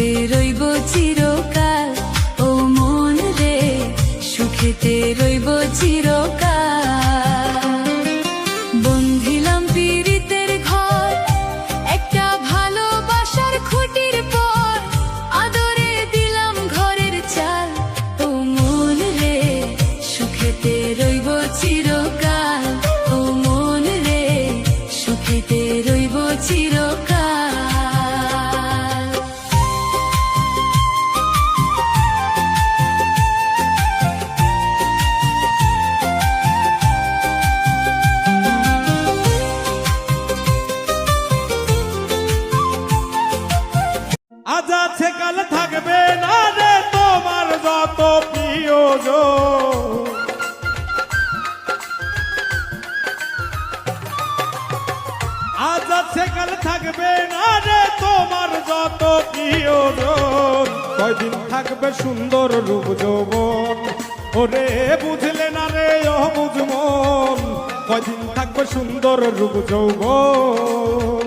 সুখেতে রইব চিরকাল, ও মন রে সুখেতে রইব চিরকাল। বন্ধিলাম পীড়িতের ঘর একটা ভালোবাসার খুঁটির পর, আদরে দিলাম ঘরের চাল, ও মন রে সুখেতে রইব চিরকাল, ও মন রে সুখেতে রইব চিরকাল। আজ আছে কাল থাকবে না রে তোমার যত প্রিয়জন। আজ আছে কাল থাকবে না রে তোমার যত প্রিয়জন। কয়দিন থাকবে সুন্দর রূপ যৌবন, ওরে বুঝলে না রে অবুঝ মন। কয়দিন থাকবে সুন্দর রূপ যৌবন।